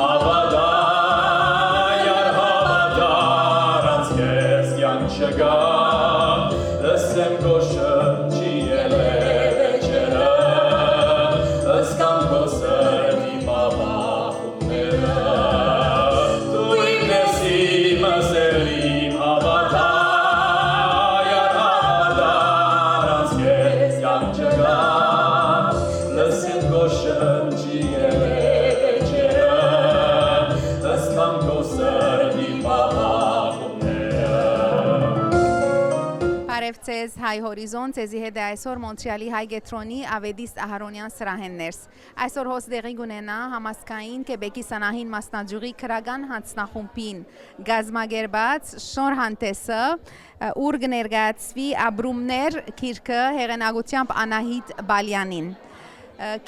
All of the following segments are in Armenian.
հավատա, յար հավատա, առանց քեզ կյանք չկա, լսեմ քո շնչի ելևէջերը, ըսկամ քո սրտի մաղախումները, դու իմ ես իմս էլ իմ հավատա, յար հավատա, առանց քեզ կյանք չկա, լսեմ քո շնչի ելևէջերը, ըսկամ քո սրտի մաղախումները։ Բարև ձեզ Հայ Հորիզոն, ձեզի հետ է այսօր Մոնտրեալի Հայ Գետրոնի Ավետիստ Ահարոնյան սրահեններս։ Այսօր հոս դեղի գունենա համասկային Կեբեկի սանահին մասնաճյուղի քրական հանձնախումբին գազմագերբած շոր հանտեսը, ուր կներկայացվի Աբրումներ գիրքը հեղինակությամբ Անահիտ Բալյանին։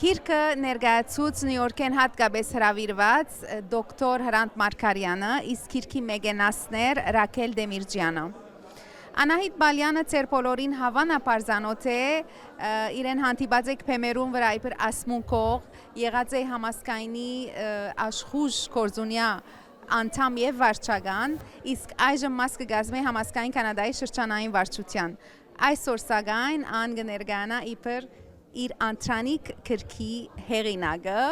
Գիրքը ներկայացուց Նյու Յորքեն հատկապես հրավիրված դոկտոր Հրանտ Մարգարյանը, իսկ գիրքի մեգենասներ Ռաքել Դեմիրջյանը։ Անահիտ Բալյանը ծեր բոլորին հավանաբար ծանոթ է, իրեն հանդիպած եք փեմերուն վրա իբր ասմունքող, եղած է համասկայնի աշխուժ կորձունյա անդամ եւ վարչական, իսկ այժմ մաս կգազմի համասկային Կանադայի շրջանային վարչության։ Այսօր սակայն ան կներկայանա իբր իր անտրանիկ գրքի հեղինակը,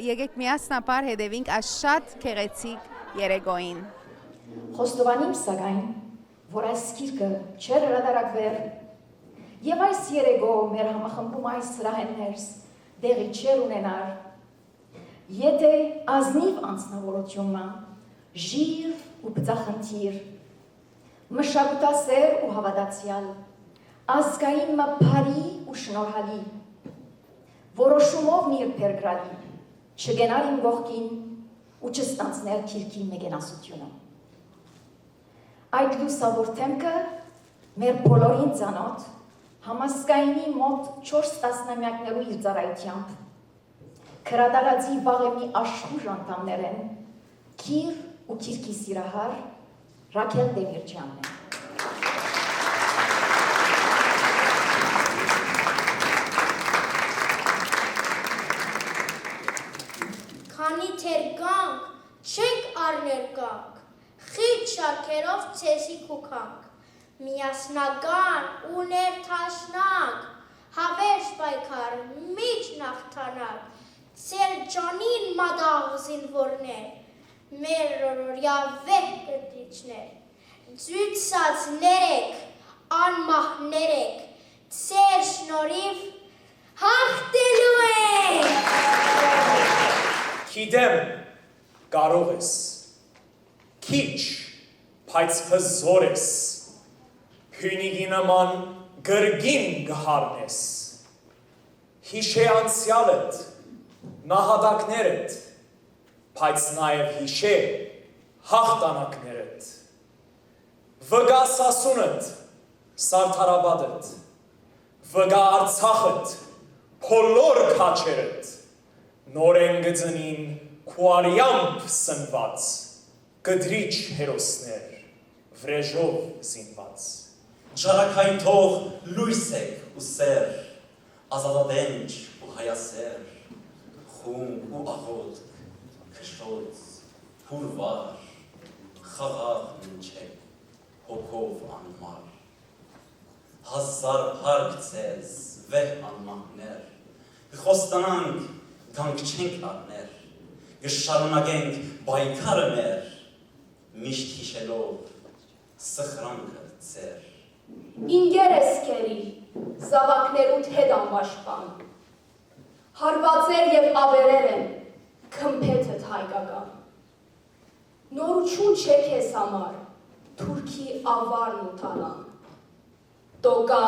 եկեք միասնաբար հետևենք այս շատ գեղեցիկ երեկոյին։ Խոստովանիմ սակայն, որ այս գիրքը չէր հրատարակվեր, եւ այս երեկո մեր համախմբում այս սրահեններս դեղի չէր ունենար, եթե ազնիվ անձնավորությունը, ժիր ու բծախնդիր, մշակութասեր ու հավատացյալ, ազգային մփարի ու շնորհալի, որոշումով մի փերգրադի, չգենալ իմ ողքին ու չստանցնել գիրքի մեգենասությունը։ Այդ լուսավոր թեմքը մեր բոլորին ծանոթ, համասկայնի մոտ 4 տասնամյակներու իր ծառայությամբ, քրադարածի վաղեմի աշխուժ անդամներ են, գիր ու գիրքի սիրահար Ռաքել Դեմիրջյանն է։ Քանի թեր կանք, չենք առներ կանք, խիտ շարքերով ցեսի կուքանք, միասնական ու ներթաշնակ, հավերժ պայքար, միջ նախթանակ, ծեր ջանին մադաղ զինվորներ, մեր ռորորյա վեհ կրտիչներ, ձույցած ներեք, անմահներ եք, ծեր շնորհիվ հաղթելու ենք։ Գիտեմ, կարող ես, քիչ, բայց հզոր ես, հյունիկի նման գրգին կհառնես, հիշե անցյալդ, նահատակներդ, բայց նաև հիշե հաղթանակներդ, վգա Սասունդ, Սարդարաբադդ, վգա Արցախդ, բոլոր քաչերդ, նորեն գծնին քուարյամբ սնված, կդրիչ հերոսներ, վրեժով զինված։ Ժարակային թող լույս եք ու սեր, ազատադենջ ու հայասեր, խում ու աղոտ, քշոց, հուրվար, խաղաղ մինչև, հոգով անմար։ Հազար հարկ ձեզ, վեհ անմահներ, խոստանանք, գանք չենք առներ, գշարունակենք բայկարը մեր, միշտ հիշելով սխրանքը ձեր։ Ինգերես կերի, զավակներուդ հետ անվաշպան, հարվածեր և ավերեր են, քմպետըտ հայկական, նորություն չեք ես համար, թուրքի ավարն ու թանան, տոկա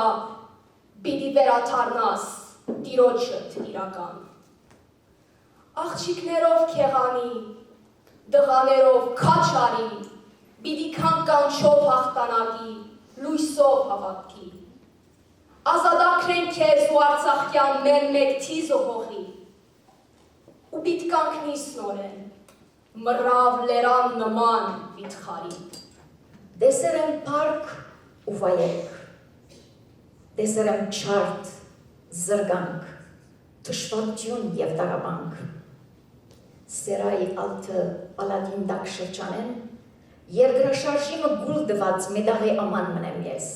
պիտի վերաթարնաս տիրոջըտ իրական, աղջիկներով կեղանի, դղաներով քաչարի, պիտի կանկանչով հաղթանակի, լույսով հավատքի, ազատակրեն քեզ ու արցախյան մեր մեկ թիզը հողի, ու պիտ կանգնիս նորեն, մռավ լերան նման վիթխարի, դեսեր եմ պարկ ու վայեք, դեսեր եմ չարդ, զրգանք, թշվարություն և դարաբանք, Սերայի ալթը պալադին դակ շրջանեն, երկրաշարժիմը գուլ դված մեդաղի աման մնեմ ես,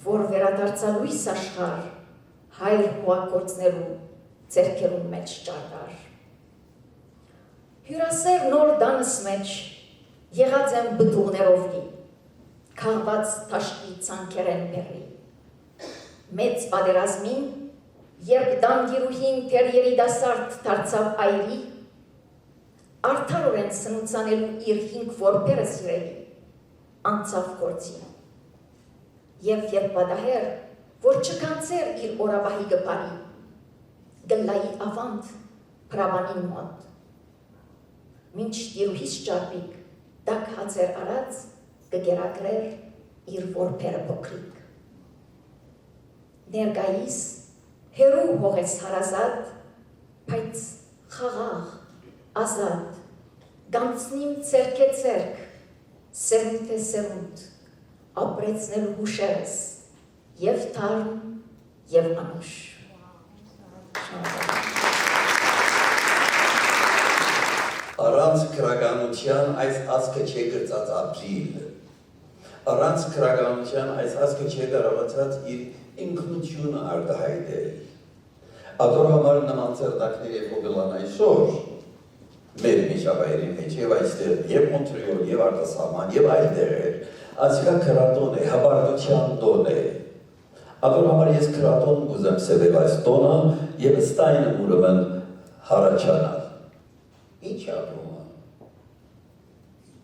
որ վերադարձա լույս աշխար, հայր հուակործներու ձերքերուն մեջ ճարտար։ Հյուրասեր նոր դանս մեջ եղած եմ բտուղներով լի, քաղված թաշկի ցանկերեն բերի։ Մեծ պատերազմին, երբ դանգիրուհին թեր երիտասարդ դարձավ այրի, արդարորեն սնուցանելու իր 5 որբերը սիրելի, անցավ գործին։ Եվ երբ պատահեր, որ չկանցեր իր օրավահի գպարի, գլայի ավանդ պրավանին մոտ։ Մինչ տիրուհիս ճարպիկ, դակ հացեր արած, կգերակրեր իր որբերը փոքրիկ։ Ներկայիս հերու հողես հարազատ, բայց խաղաղ, ազատ, գանցնիմ ցերք է ցերք, սերունդ է սերունդ, ապրեցնելու հուշերս, և թարմ, և անուշ։ Առանց քրագանության այս ազգը չէ գրծած ապրիլ։ Առանց քրագանության այս ազգը չէ կարողացած իր ինքնությունը արտահայտել։ Ադոր համար նման ծերդակներ եւ հոգելան այսօր մեր միջավայրի մեջ եւ այստեղ եւ Մոնտրեալ եւ արտասահման եւ այլ տեղեր ասիկա քրատոն է, հաբարտության տոն է։ Ադոր համար ես քրատոն ուզեմ սեվել այս տոնը եւ ստայնը ուրեմն հարաճանալ։ Ինչ ապրում է։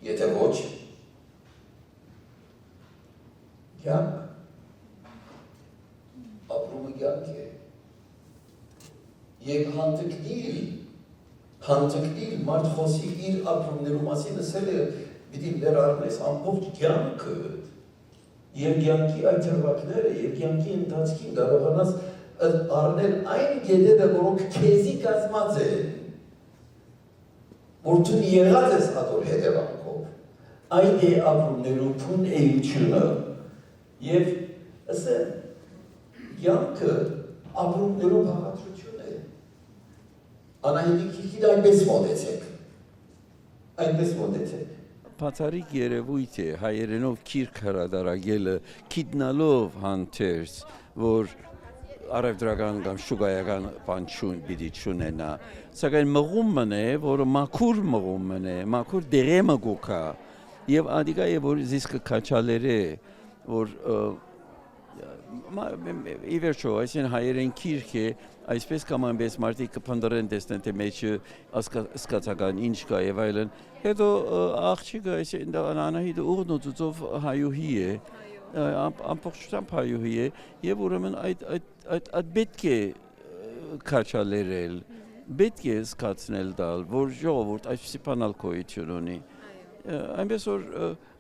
Եթե ոչ, կյանք, ապրումը կյանք է։ Եկ հանդգնիլ մարդ խոսի իր ապրումներու մասին ասել է, պիտի լերարնես ամբողջ կյանքը, և կյանքի այդ հրվակները, և կյանքի ընթացքին կարողանաս առնել այն գետերը, որոնք քեզի կազմած են, որ դու եղած ես ադոր հետևանքով, այդ է ապրումներու փուն էությունը, և ասեմ, կյանքը ապրումներու բաղադրություն է, Անահիտի քիքիդ այնպես մոտեցեք։ Պացարիկ երևույթ է հայերենով կիրք հրադարագելը կիտնալով հանթերս, որ արևդրական կամ շուգայական պանչուն բիդի չունենա, սակայն մղումն է, որը մաքուր մղումն է, մաքուր դեղեմը գուկա, և ադիկա է, որ զիսկը կաչալեր է, որ ի վերջո, այսին հայերեն կիրք է, այսպես կամ այնպես մարդիկ կփնդրեն տեսնեն, թե մեջը սկացական ինչ կա և այլն, հետո աղջիկը, Անահիտը ուղնոցով հայուհի է, ամբողջությամբ հայուհի է, և ուրեմն այդ պետք է կաչալերել, պետք է սկացնել դալ, որ ժողովուրդ այսպիսի բանալ գոյություն ունի, այնպես որ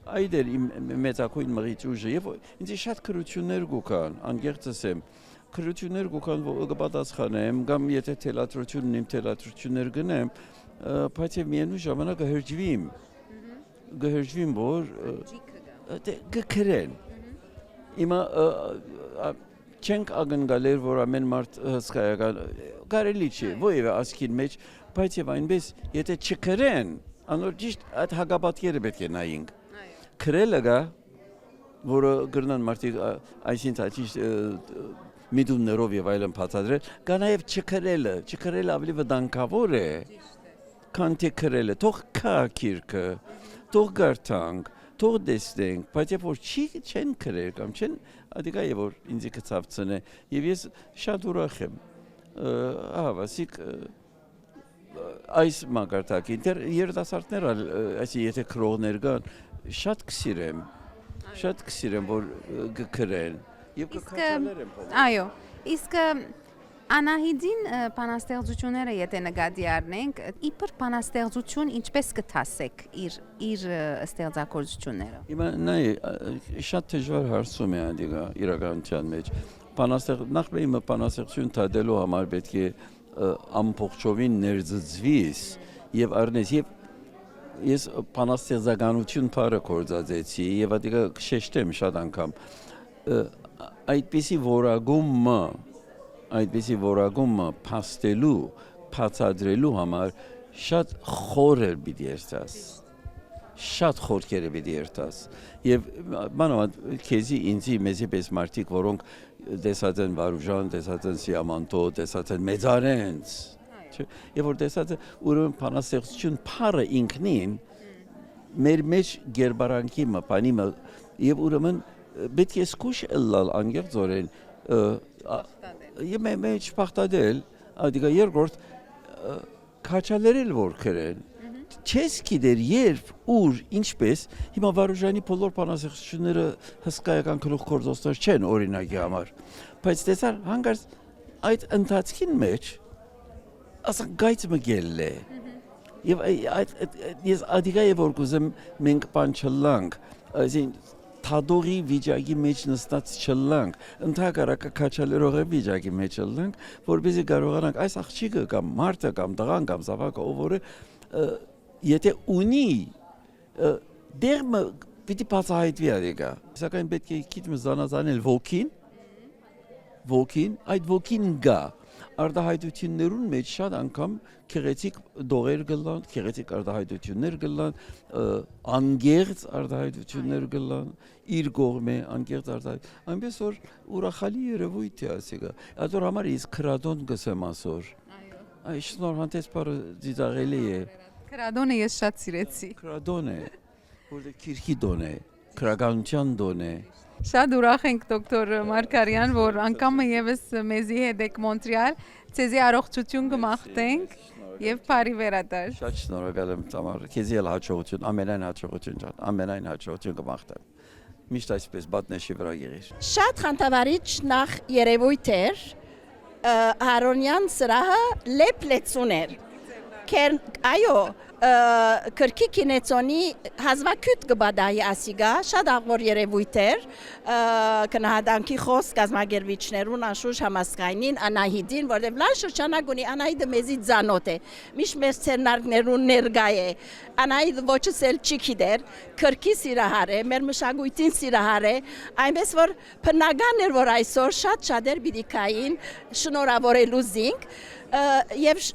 այդ էր իմ մեծակույն մղիչ ուժը, և ինձ շատ քրություններ գուքան, անգեղծ ասեմ, քրություններ գուքան, որ կպատասխանեմ, կամ եթե թելադրություն ունիմ, թելադրություններ գնեմ, բայց և միևնույն ժամանակ գհրջվիմ, որ գքրեն։ Հիմա չենք ագնգալեր, որ ամեն մարդ հսկայական, կարելի չէ, ոյև ասքին մեջ, բայց և այնպես, եթե չքրեն, անոր ճիշտ այդ հագապատկերը պետք է նայինք։ Քրելը գա, որը գրնան մարդիկ այսինքն միդուններով և այլն բացատրել, կա նաև չքրելը ավելի վտանգավոր է, քան թե քրելը, թող կա կիրքը, թող գարտանք, թող տեսնենք, բայց երբ որ չեն քրեր կամ չեն, ադիկա է որ ինձ կցավցն է, և ես շատ ուրախ եմ, ասիկ այս մակարդակին, երիտասարդներ, եթե քրողներ կան, շատ կսիրեմ, որ գքրեն և կքաչալեր եմ փոխում։ Այո, իսկ Անահիտին բանաստեղծությունները եթե նկատի առնենք, իբր բանաստեղծություն ինչպես կթասեք իր ստեղծագործությունները։ Հիմա նայ, շատ դժվար հարցում է ադիգա իրականության մեջ։ Նախ իմը բանաստեղծություն թադելու համար պետք է ամբողջովին ներծծվիս և առնես, և ես բանաստեղծականություն բառը գործածեցի և ադիգա շեշտեմ շատ անգամ այդպիսի որակումը փաստելու, բացատրելու համար շատ խոր էր պիտի երթաս։ Շատ խորքերը պիտի երթաս։ Եվ մանավանդ քեզի ինձի մեզի պես մարդիկ, որոնք տեսած են Վարուժան, տեսած են Սիամանտո, տեսած են Մեծարենց, եւ որ տեսած է ուրեմն բանաստեղծություն փառը ինքնին մեր մեջ գերբարանքի մպանիմը եւ ուրեմն պետք է սկուշ ըլլալ անգերձորեն եւ մեջ պախտադել ադիգա երկրորդ քաչալերել որ քրեն չես գիտեր երբ ուր ինչպես հիմա Վարուժանի բոլոր բանաստեղծությունները հսկայական գլուխ գործոստներ չեն օրինակի համար բայց տեսար հանգարց այդ ընթացքին մեջ ասա գայծ մգել է եւ ես ադիգա եւ որ կուզեմ մենք բան չլանք այսին թադողի վիճակի մեջ նստած չլանք ընդհակառակը քաչալերողի վիճակի մեջ չլանք որպեսզի կարողանանք այս աղջիկը կամ մարդը կամ տղան կամ զավակը ով որը եթե ունի դերմը պիտի բացահայտվի ադիգա սակայն պետք է քիչ զանազանել ոգին այդ ոգին գա արտահայտություններուն մեջ շատ անգամ քեղեցիկ դողեր գլան, քեղեցիկ արտահայտություններ գլան, անգերց արտահայտություններ գլան, իր կողմը անգերց արտահայտ։ Այնպես որ ուրախալի երևույթ է ասիկա։ Ադոր համար իսկ քրադոն գսեմ ասոր։ Այ շնոր հանդես բարը դիզաղելի է։ Քրադոնը ես շատ սիրեցի։ Քրադոն է, որտեղ քիրքի դոն է, քրագանության դոն է։ Շատ ուրախ ենք դոկտոր Մարգարյան, որ անգամ եւս մեզի հետ եք Մոնտրեալ, ցեզի առողջություն կմաղթենք եւ բարի վերադար։ Շատ շնորհակալ եմ ծամար։ Քեզի էլ հաջողություն, ամենայն հաջողություն ջան, ամենայն հաջողություն կմաղթեմ։ Միշտ այսպես բատնեշի վրա եղիր։ Շատ խանդավառիչ նախ երևույթ էր Հարոնյան սրահը լեփլեցուն էր։ Այո, կրքի կինեցոնի հազվագյուտ կբադայի ասիգա, շատ աղոր երևույթ էր, կնահատանքի խոսք կազմակերպիչներուն անշուշ համասկայնին, Անահիդին, որտեղ լավ շրջանակ ունի, Անահիդը մեզի ձանոտ է, միշտ մեր ցերնարկներուն ներկա է, Անահիդը ոչս էլ չի գիտեր, կրքի սիրահար է, մեր մշակույթին սիրահար է, այնպես որ բնական էր, որ այսօր շատ-շատեր պիտի կային շնորհավորելու զինք եւ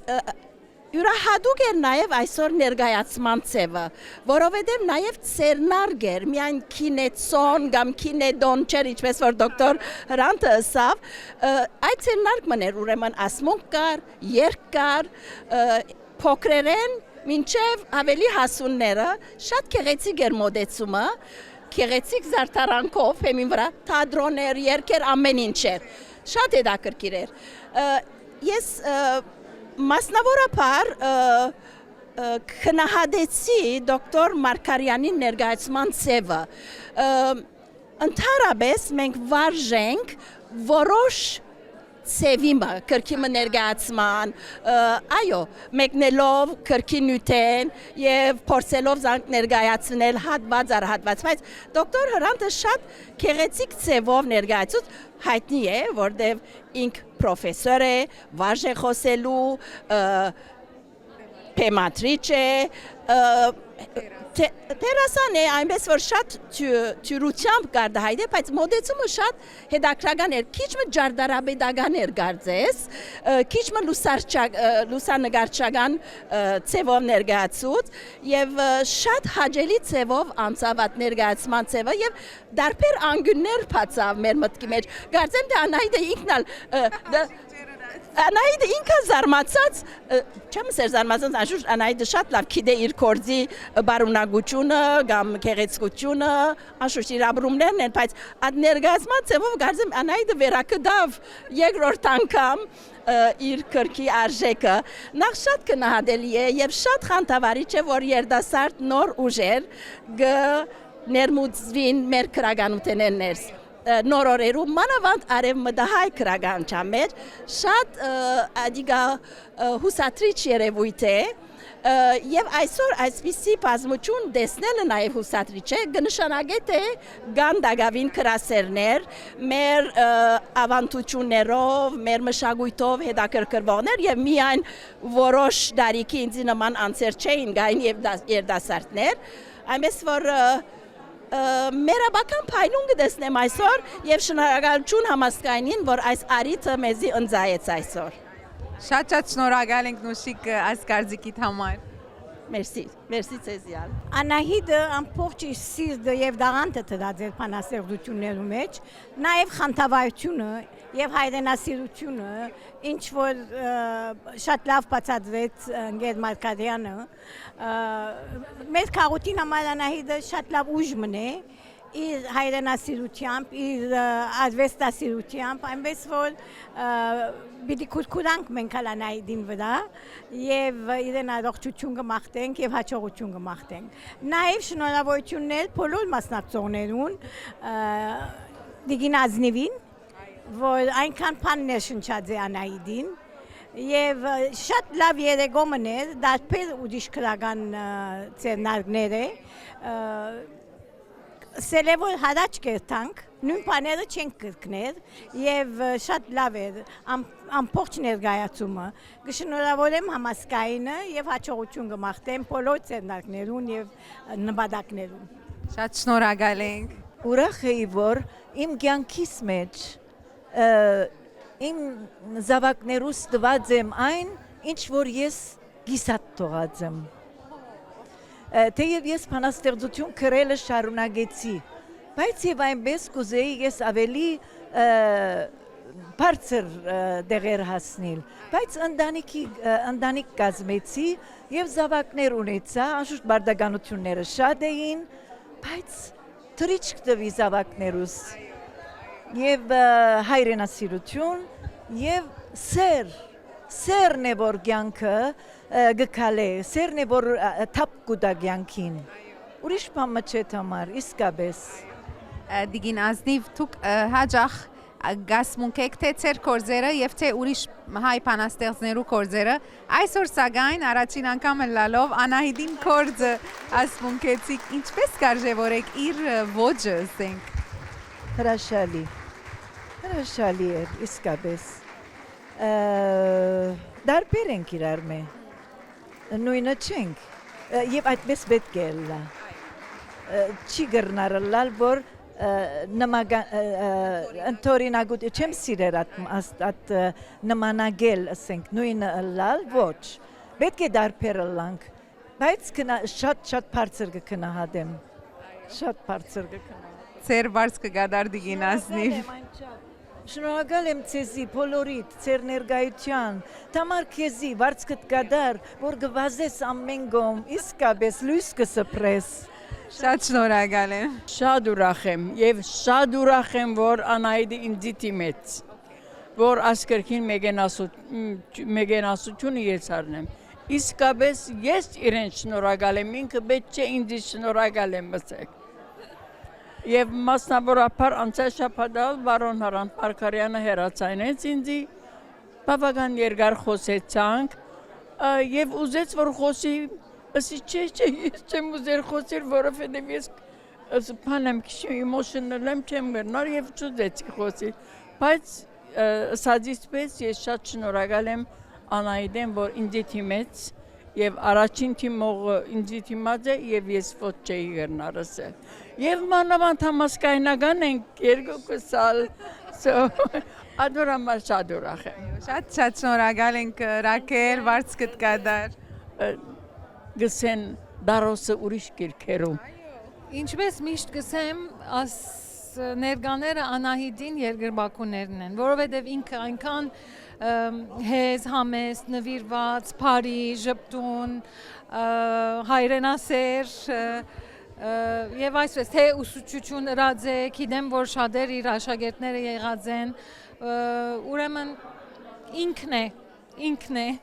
յուրահատուկ էր նաև այսօր ներկայացման ձևը, որովհետև նաև ցերնարգ էր, միայն կինեցոն կամ կինեդոն չէր, ինչպես որ դոկտոր Հրանտը ասավ, այդ ցերնարգ մներ ուրեմն ասմունք կար, երգ կար, փոքրերեն մինչև ավելի հասունները, շատ գեղեցիկ էր մոդեցումը, գեղեցիկ զարդարանքով, հեմին վրա թատրոններ, երգեր, ամեն ինչ էր, շատ հետաքրքիր էր։ Ես մասնավորապես քնահատեցի դոկտոր Մարգարյանի ներկայացման ձևը։ Ընդհանրապես մենք վարժենք որոշ ցևիմը կրքի ներկայացման, այո, մեկնելով կրքի նյութեն եւ փորձելով զանք ներկայացնել հատված առ հատված, բայց դոկտոր Հրանտը շատ գեղեցիկ ցևով ներկայացուց հայտնի է, որտեղ ինք պրոֆեսոր է, վարժ է խոսելու, պեմատրիչ է, տերասան է, այնպես որ շատ թյուրությամբ կարտահայտել, բայց մոդեցումը շատ հետաքրքրական էր, քիչ ջարդարաբեդական էր կարծես, քիչ լուսանկարչական ցևով ներկայացուց եւ շատ հաճելի ցևով անցավ այդ ներկայացման ցևը եւ դարբեր անգուններ բացավ մեր մտքի մեջ։ Կարծեմ թե Անահիդը ինքը զարմացած, չեմ ասել զարմացած, անշուշտ Անահիդը շատ լավ գիտե իր գործի բարունակությունը կամ գեղեցկությունը, անշուշտ իր ապրումներն են, բայց այդ ներկայացման ձևով կարծեմ Անահիդը վերակդավ երկրորդ անգամ իր կրքի արժեքը, նախ շատ գնահատելի է եւ շատ խանդավառիչ է, որ երիտասարդ նոր ուժեր ներմուծվին մեր քրագանութենեն ներս։ Նոր օրերու մանավանդ արևմտահայ քրագանության մեջ շատ ադիգա հուսատրիչ երևույթ է եւ այսօր այսպիսի բազմություն տեսնելը նաեւ հուսատրիչ է կնշանակե թե կան դակավին քրասերներ մեր ավանդություններով մեր մշակույթով հետաքրքրվողներ եւ միայն որոշ դարիքի ինձ նման անձեր չէին գային եւ երիտասարդներ այնպես որ Մերաբական փայլուն կտեսնեմ այսօր եւ շնորհակալություն համասկայնին, որ այս արիթը մեզի ընձայեց այսօր։ Շատ շնորհակալ ենք Նուշիկ այս կարծիքիդ համար։ Մերսի, մերսի ցեզիալ։ Անահիտը ամբողջ իր սիրտը եւ դաղանթը դրած էր բանաստեղծություններու մեջ, նաեւ խանդավայությունը եւ հայրենասիրությունը, ինչ որ շատ լավ բացատրեց Գեր Մարկարյանը, մեր քաղաքին համար Անահիտը շատ լավ ուժ մնե իր հայրենասիրությամբ, իր արվեստասիրությամբ, այնպես որ պիտի քուրքուրանք մենք Անահիտին վրա եւ իրեն առողջություն կմաղթենք եւ հաջողություն կմաղթենք։ Նաեւ շնորհավորություններ բոլոր մասնակցողներուն, Դիգին Ազնիվին, որ այնքան բաններ շնչած է Անահիտին եւ շատ լավ երեկո մներ, դարբեր ուրիշ քրական ցերնարգներ է Սելևոր հարաճ կերտանք, նույն բաները չենք կրկներ եւ շատ լավ էր ամբողջ ներկայացումը։ Կշնորհավորեմ համասկայինը եւ հաջողություն կմաղթեմ բոլոր ցերնակներուն եւ նպատակներուն։ Շատ շնորհակալ ենք։ Ուրախ էի, որ իմ կյանքիս մեջ իմ զավակներուս տված եմ այն, ինչ որ ես գիսատ թողած եմ։ Թեև ես բանաստեղծություն գրելը շարունակեցի, բայց եւ այնպես կուզեի ես ավելի բարձր դեղեր հասնել, բայց ընտանիք կազմեցի եւ զավակներ ունեցա, անշուշտ բարդականությունները շատ էին, բայց թրիչք տվի զավակներուս եւ հայրենասիրություն եւ սերն է որ կյանքը գկալե, սերն է որ թափ կուտա կյանքին, ուրիշ բան չէ համար, իսկապես։ Դիգին Ազնիվ, դուք հաջող գասմունքեք թե ձեր կորձերը եւ թե ուրիշ հայ բանաստեղծներու կորձերը, այսօր սակայն առաջին անգամ լալով Անահիտին կորձը ասմունքեցիք, ինչպես կարժևորեք իր ոճը, ասենք։ Հրաշալի էր, իսկապես։ Դարբեր ենք իրար մե, նույնը չենք, եւ այդպես պետք է լա, չի գրնար լալ, որ ընթորինագուտ, չեմ սիրեր at նմանագել, ասենք, նույնը լալ, ոչ, պետք է դարբեր լանք, բայց շատ բարձր կքնահատեմ, շատ բարձր կքնահատեմ։ Ձեր բարձ կգադար Դիգին Ազնիվ։ Շնորհակալ եմ ցեզի, բոլորիդ, ձեր ներկայության, թամար քեզի, վարձքդ գադար, որ գվազես ամեն գոմ, իսկապես լույս կսպրես։ Շատ շնորհակալ եմ։ Շատ ուրախ եմ եւ շատ ուրախ եմ, որ Անահիտը ինձ դիմեց, որ ասկրքին մեգենասությունը ես առնեմ։ Իսկապես ես իրեն շնորհակալ եմ, ինքը պետք չէ ինձ շնորհակալ եմ ասեք։ Եվ մասնավորապես անցյալ շաբաթալ բարոն Հրանտ Մարկարյանը հերացանեց ինձի, բավական երկար խոսեցանք եւ ուզեց որ խոսի, ասի չէ, ես չեմ ուզեր խոսել, որովհետեւ ես բանեմ քիչ emotional եմ չեմ գնար եւ չուզեցի խոսել, բայց ասածից ես շատ շնորհակալ եմ Անահիտին, որ ինձ թիմեց եւ առաջին թիմողը ինձ թիմած է եւ ես ոչ չէի գնար ասել։ Եվ մանավանդ համասկայնական ենք երկուս ալ, ադորամար շատ ուրախ եմ։ Շատ շնորհակալ ենք Ռաքել, վարձքդ գադար։ Գսեն դարոսը ուրիշ կիրքերում։ Ինչպես միշտ գսեմ, աս ներկաները Անահիտին երկրբակուներն են, որովհետև ինքը այնքան հեզ, համեստ, նվիրված, բարի, ժպտուն, հայրենասեր եւ այսպես թե ուսուցչություն ըրած է, գիտեմ որ շատեր իր աշակերտները եղած են, ուրեմն ինքն է։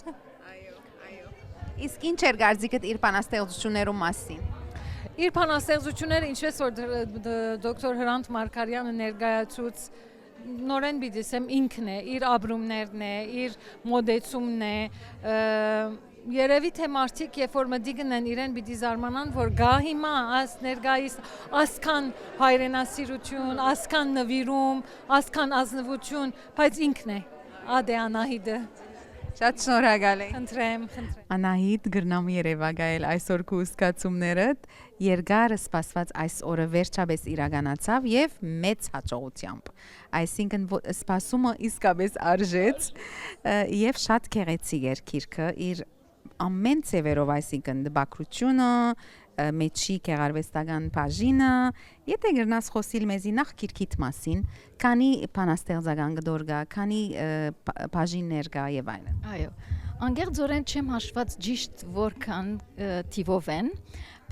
Իսկ ինչ էր գարձիկդ իր բանաստեղծություններու մասին։ Իր բանաստեղծությունները, ինչպես որ դոկտոր Հրանտ Մարկարյանը ներկայացուց, նորեն պիտի ասեմ ինքն է, իր ապրումներն է, իր մոդեցումն է, երևի թե մարդիկ երբ որ մտիկն են իրեն պիտի զարմանան, որ գա հիմա աս ներկայիս ասքան հայրենասիրություն, ասքան նվիրում, ասքան ազնվություն, բայց ինքն է, ադե Անահիտը։ Շատ շնորհակալ եմ։ Խնդրեմ։ Անահիտ գրնամ Երևանայել այսօր քու զգացումներդ երկար սպասված այս օրը վերջապես իրականացավ եւ մեծ հաջողությամբ։ Այսինքն սպասումը իսկապես արժեց եւ շատ գեղեցիկ էր քիրքը իր ամեն ծևերով, այսինքն դպակրությունը, մեջի գեղարվեստական բաժինը, եթե գրնաս խոսիլ մեզի նախ քիրքիդ մասին, քանի բանաստեղծական գդոր կա, քանի բաժիններ կա եւ այլն։ Այո, անգերձորեն չեմ հաշված ճիշտ որքան թիվով են,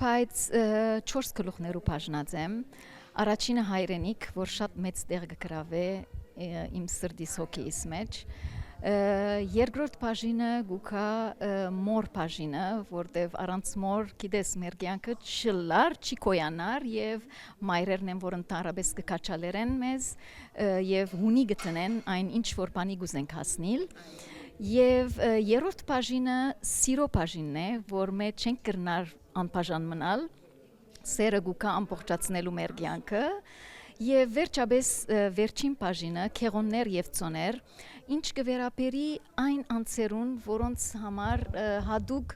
բայց 4 գլուխներու բաժնած եմ։ Առաջինը հայրենիք, որ շատ մեծ տեղ կգրավե իմ սրտիս հոգիս մեջ։ Երկրորդ բաժինը գուքա մոր բաժինը, որտեվ առանց մոր գիտես մեր կյանքը չլար, չի կոյանար եւ մայրերն են, որ ընդհանրապես կկաչալերեն մեզ եւ հունի գտնեն այն ինչ որ բանի գուզենք հասնել։ Եվ երրորդ բաժինը սիրո բաժինն է, որ մեջ չենք կրնար անբաժան մնալ, սերը գուքա ամբողջացնելու մեր կյանքը։ Եվ վերջապես վերջին բաժինը քեղոններ եւ ծոներ, ինչ կվերապերի այն անձերուն, որոնց համար հadouk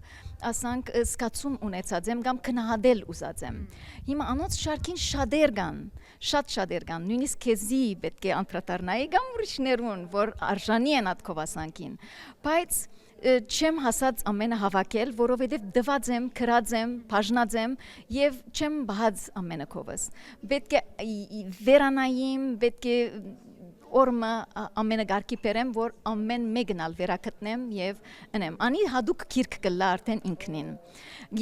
ասանք զգացում ունեցած եմ կամ քնահատել ուզած եմ։ Հիմա անոնց շարքին շատեր կան, շատեր կան, նույնիսկ քեզի պետք է անդրադառնայի կամ ուրիշներուն, որ արժանի են այդ քովասանքին, բայց չեմ հասած ամենը հավաքել, որովհետև դված եմ, քրած եմ, բաժնած եմ եւ չեմ բահած ամենը քովս։ Պետք է վերանայիմ, պետք է օրմը ամենը գարկի բերեմ, որ ամեն մեկնալ վերակտնեմ եւ ընեմ։ Անի հadouk քիրք կլա արդեն ինքնին։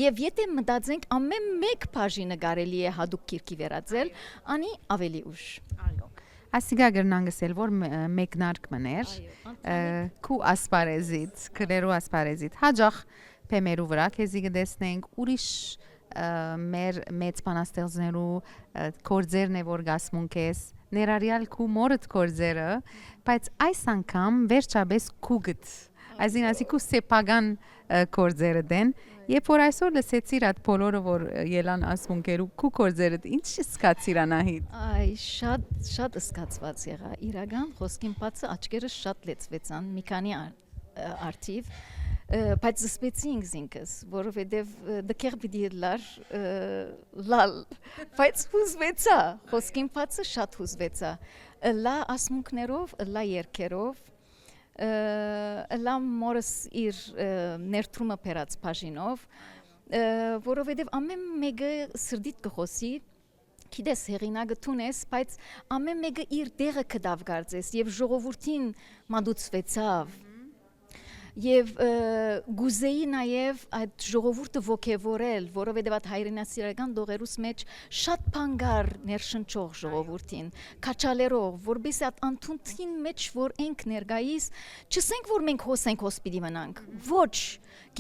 Եվ եթե մտածենք ամեն մեկ բաժինը կարելի է հadouk քիրքի վերածել, անի ավելի ուշ։ Այո։ Ասիգա գրնանգսել որ մեկնարկ մներ քու ասպարեզից, քրերու ասպարեզից հաջող փեմերու վրա քեզի գտեսնենք ուրիշ մեր մեծ բանաստեղծներու կորձերն է որ գասմունք ես ներառյալ քու մորդ կորձերը, բայց այս անգամ վերջապես քուգդ այսինքն քու սեփական կորձերը դեն երբ որ այսօր լսեցիր այդ բոլորը որ ելան ասմունքերու քու կորձերը ինչ սկացիր Անահիտ Այ շատ սկացված եղա իրական խոսքին բացը աչքերը շատ լեցվեցան մի քանի արդիվ բայց զսպեցի ինքս որովհետև դեռ պիտի լալ բայց հուզվեցա խոսքին բացը շատ հուզվեցա լա ասմունքներով լա երկերով լա մորս իր ներդրումը բերած բաժինով որովհետև ամեն մեկը սրդիտ կխոսի Գիտես հեղինակը տունես, բայց ամեն մեկը իր դեղը կդավ գարձես եւ ժողովրդին մատուցվեցավ Եվ գուզեի նաև այդ ժողովուրդը ոգևորել, որովհետև այդ հայրենասիրական դողերուս մեջ շատ բան կար ներշնչող ժողովրդին, քաչալերով, որբես այդ անթունթին մեջ որ ենք ներկայիս, չսենք որ մենք հոսենք հոսպիտի մնանք, ոչ,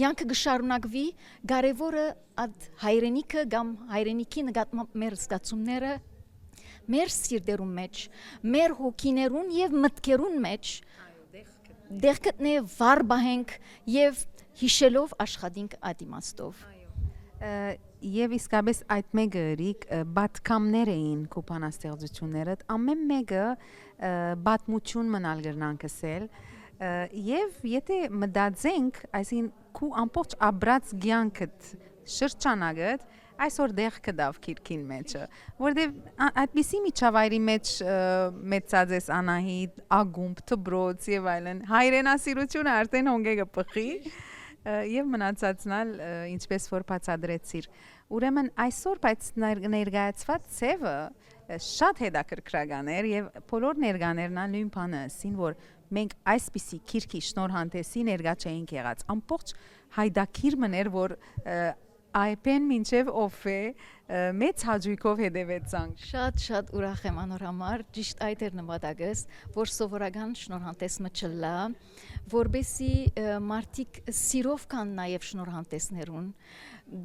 կյանքը կշարունակվի, կարևորը այդ հայրենիքը կամ հայրենիքի նկատմամբ մեր զգացումները մեր սիրտերուն մեջ, մեր հոգիներուն եւ մտքերուն մեջ դեղքտնե վար բահենք եւ հիշելով աշխատինք այդ իմաստով Եվ իսկապես այդ մեկը ռիկ բատկամներ էին կոպանաստեղծությունները ամեն մեկը բատմություն մնալ գրնանք ասել եւ եթե մտածենք այսին քու ամբողջ աբրած ցանկդ շրջանագդ այսօր դեղ կդավ քիրքին մեջը որտեվ այդպիսի միջավայրի մեջ մեծած ես Անահիտ ագումբ թբրոց եւ այլն հայրենասիրությունը արդեն հոնգեգը պխի եւ մնացածնալ ինչպես որ բացադրեցիր ուրեմն այսօր բայց ներկայացված ծևը շատ հետաքրքրական էր եւ բոլոր ներկաներն նույն բանը ասին որ մենք այսպիսի քիրքի շնորհանդեսի ներկա չէինք եղած ամբողջ հայդակիր մներ որ Այպեն մինչև օֆե մեծ հաջույքով հետևեցանք Շատ ուրախ եմ անոր համար ճիշտ այդ էր նպատակս որ սովորական շնորհանդեսը չլա որբեսի մարդիկ սիրով կան նաև շնորհանդեսներուն